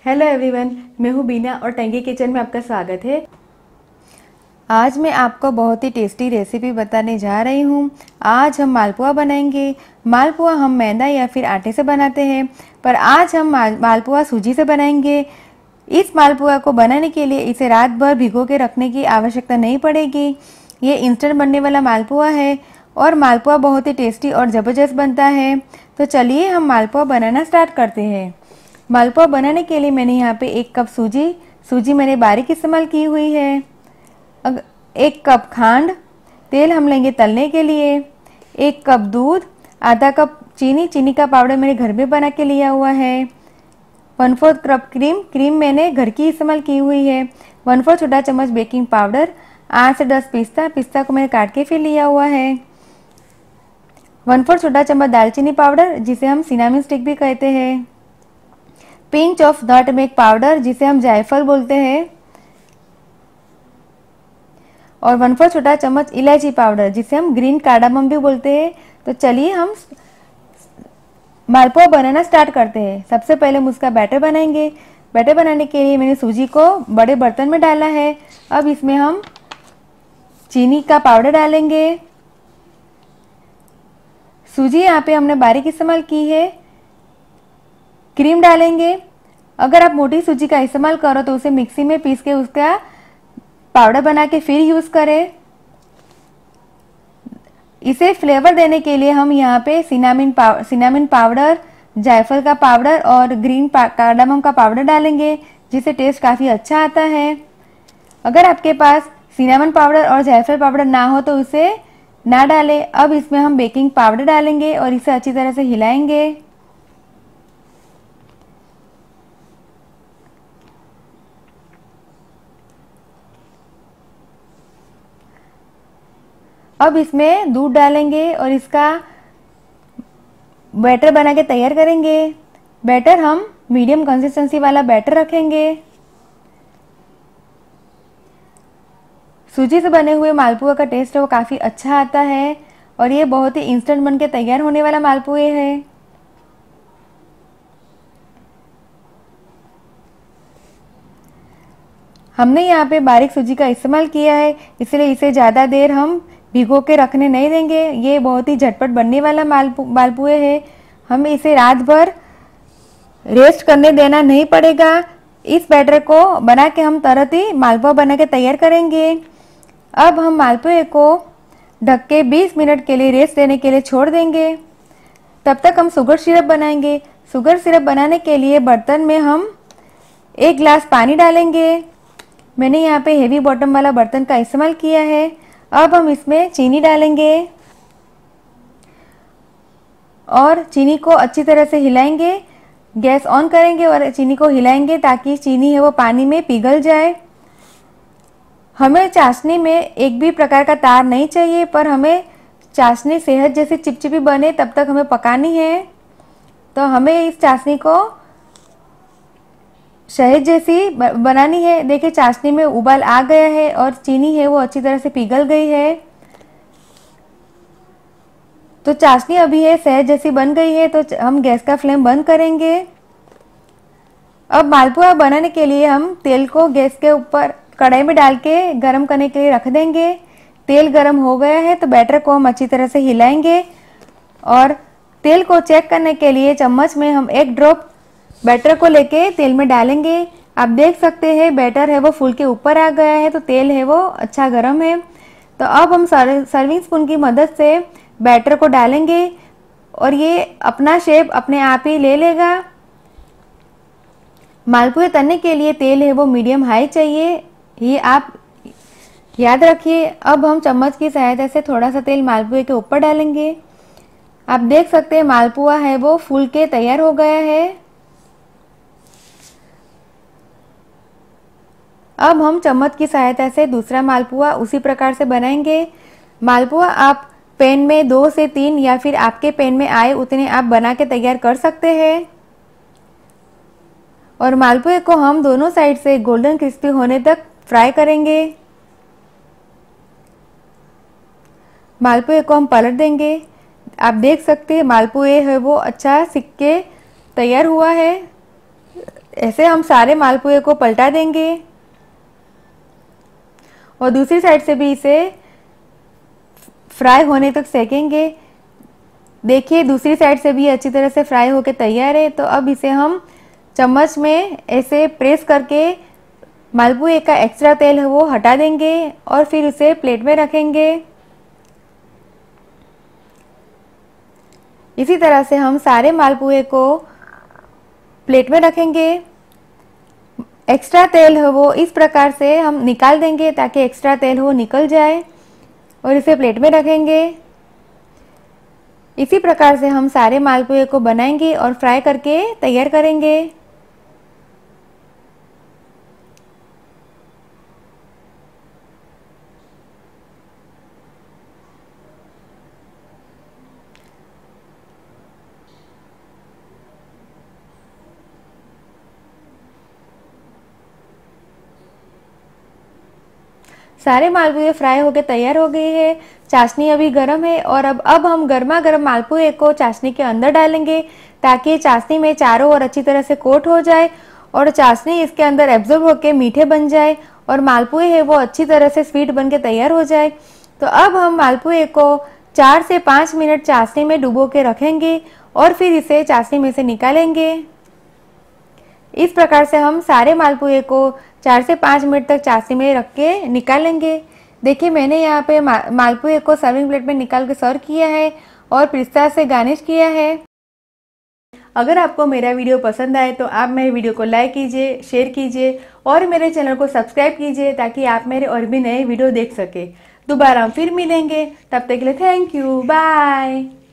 Hello everyone, मैं हूँ बीना और टेंगी किचन में आपका स्वागत है। आज मैं आपको बहुत ही टेस्टी रेसिपी बताने जा रही हूँ। आज हम मालपुआ बनाएंगे। मालपुआ हम मैदा या फिर आटे से बनाते हैं, पर आज हम मालपुआ सूजी से बनाएंगे। इस मालपुआ को बनाने के लिए इसे रात भर भिगो के रखने की आवश्यकता नहीं पड़ेगी। ये इंस्टेंट बनने वाला मालपुआ है और मालपुआ बहुत ही टेस्टी और ज़बरदस्त बनता है। तो चलिए हम मालपुआ बनाना स्टार्ट करते हैं। मालपुआ बनाने के लिए मैंने यहाँ पे 1 कप सूजी मैंने बारीक इस्तेमाल की हुई है। 1 कप खांड, तेल हम लेंगे तलने के लिए, 1 कप दूध, आधा कप चीनी का पाउडर मैंने घर में बना के लिया हुआ है, 1/4 कप क्रीम मैंने घर की इस्तेमाल की हुई है, 1/4 छोटा चम्मच बेकिंग पाउडर, 8 से 10 पिस्ता को मैंने काट के फिर लिया हुआ है, 1/4 छोटा चम्मच दालचीनी पाउडर जिसे हम सिनामन स्टिक भी कहते हैं, पिंच ऑफ नटमेग पाउडर जिसे हम जायफल बोलते हैं, और 1/4 छोटा चम्मच इलायची पाउडर जिसे हम ग्रीन कार्डामम भी बोलते हैं। तो चलिए हम मालपुआ बनाना स्टार्ट करते हैं। सबसे पहले हम उसका बैटर बनाएंगे। बैटर बनाने के लिए मैंने सूजी को बड़े बर्तन में डाला है। अब इसमें हम चीनी का पाउडर डालेंगे। सूजी यहाँ पे हमने बारीक इस्तेमाल की है। क्रीम डालेंगे। अगर आप मोटी सूजी का इस्तेमाल करो तो उसे मिक्सी में पीस के उसका पाउडर बना के फिर यूज करें। इसे फ्लेवर देने के लिए हम यहाँ पे सिनामिन पाउडर, जायफल का पाउडर और ग्रीन कार्डामम का पाउडर डालेंगे, जिससे टेस्ट काफ़ी अच्छा आता है। अगर आपके पास सिनामन पाउडर और जायफल पाउडर ना हो तो उसे ना डालें। अब इसमें हम बेकिंग पाउडर डालेंगे और इसे अच्छी तरह से हिलाएंगे। अब इसमें दूध डालेंगे और इसका बैटर बना के तैयार करेंगे। बैटर हम मीडियम कंसिस्टेंसी वाला बैटर रखेंगे। सूजी से बने हुए मालपुआ का टेस्ट है वो काफ़ी अच्छा आता है और ये बहुत ही इंस्टेंट बन के तैयार होने वाला मालपुए है। हमने यहाँ पे बारीक सूजी का इस्तेमाल किया है, इसलिए इसे ज़्यादा देर हम भिगो के रखने नहीं देंगे। ये बहुत ही झटपट बनने वाला मालपुए है। हमें इसे रात भर रेस्ट करने देना नहीं पड़ेगा। इस बैटर को बना के हम तुरंत ही मालपुआ बना के तैयार करेंगे। अब हम मालपुए को ढक के 20 मिनट के लिए रेस्ट देने के लिए छोड़ देंगे। तब तक हम शुगर सिरप बनाएंगे। शुगर सिरप बनाने के लिए बर्तन में हम 1 गिलास पानी डालेंगे। मैंने यहाँ पे हेवी बॉटम वाला बर्तन का इस्तेमाल किया है। अब हम इसमें चीनी डालेंगे और चीनी को अच्छी तरह से हिलाएंगे। गैस ऑन करेंगे और चीनी को हिलाएंगे ताकि चीनी है वो पानी में पिघल जाए। हमें चाशनी में एक भी प्रकार का तार नहीं चाहिए, पर हमें चाशनी सेहत जैसी चिपचिपी बने तब तक हमें पकानी है। तो हमें इस चाशनी को शहद जैसी बनानी है। देखिए चाशनी में उबाल आ गया है और चीनी है वो अच्छी तरह से पिघल गई है। तो चाशनी अभी है शहद जैसी बन गई है। तो हम गैस का फ्लेम बंद करेंगे। अब मालपुआ बनाने के लिए हम तेल को गैस के ऊपर कढ़ाई में डाल के गरम करने के लिए रख देंगे। तेल गरम हो गया है तो बैटर को हम अच्छी तरह से हिलाएंगे और तेल को चेक करने के लिए चम्मच में हम 1 ड्रॉप बैटर को लेके तेल में डालेंगे। आप देख सकते हैं बैटर है वो फूल के ऊपर आ गया है, तो तेल है वो अच्छा गर्म है। तो अब हम सर्विंग स्पून की मदद से बैटर को डालेंगे और ये अपना शेप अपने आप ही ले लेगा। मालपुए तलने के लिए तेल है वो मीडियम हाई चाहिए, ये आप याद रखिए। अब हम चम्मच की सहायता से थोड़ा सा तेल मालपुए के ऊपर डालेंगे। आप देख सकते हैं मालपुआ है वो फूल के तैयार हो गया है। अब हम चम्मच की सहायता से दूसरा मालपुआ उसी प्रकार से बनाएंगे। मालपुआ आप पैन में 2 से 3 या फिर आपके पैन में आए उतने आप बना के तैयार कर सकते हैं। और मालपुए को हम दोनों साइड से गोल्डन क्रिस्पी होने तक फ्राई करेंगे। मालपुए को हम पलट देंगे। आप देख सकते हैं मालपुए है वो अच्छा सिक के तैयार हुआ है। ऐसे हम सारे मालपुए को पलटा देंगे और दूसरी साइड से भी इसे फ्राई होने तक सेकेंगे। देखिए दूसरी साइड से भी अच्छी तरह से फ्राई होकर तैयार है। तो अब इसे हम चम्मच में ऐसे प्रेस करके मालपुए का एक्स्ट्रा तेल है वो हटा देंगे और फिर उसे प्लेट में रखेंगे। इसी तरह से हम सारे मालपुए को प्लेट में रखेंगे। एक्स्ट्रा तेल है वो इस प्रकार से हम निकाल देंगे ताकि एक्स्ट्रा तेल हो निकल जाए और इसे प्लेट में रखेंगे। इसी प्रकार से हम सारे मालपुए को बनाएंगे और फ्राई करके तैयार करेंगे। सारे मालपुए फ्राई होकर तैयार हो गए हैं। चाशनी अभी गर्म है और अब हम गर्मा गर्म मालपुए को चाशनी के अंदर डालेंगे ताकि चाशनी में चारों ओर अच्छी तरह से कोट हो जाए और चाशनी इसके अंदर एब्जॉर्ब होकर मीठे बन जाए और मालपुए है वो अच्छी तरह से स्वीट बन के तैयार हो जाए। तो अब हम मालपुए को 4 से 5 मिनट चाशनी में डुबो के रखेंगे और फिर इसे चाशनी में से निकालेंगे। इस प्रकार से हम सारे मालपुए को 4 से 5 मिनट तक चाशनी में रख के निकालेंगे। देखिए मैंने यहाँ पे मालपुए को सर्विंग प्लेट में निकाल के सर्व किया है और पिस्ता से गार्निश किया है। अगर आपको मेरा वीडियो पसंद आए तो आप मेरे वीडियो को लाइक कीजिए, शेयर कीजिए और मेरे चैनल को सब्सक्राइब कीजिए ताकि आप मेरे और भी नए वीडियो देख सके। दोबारा हम फिर मिलेंगे, तब तक के लिए थैंक यू, बाय।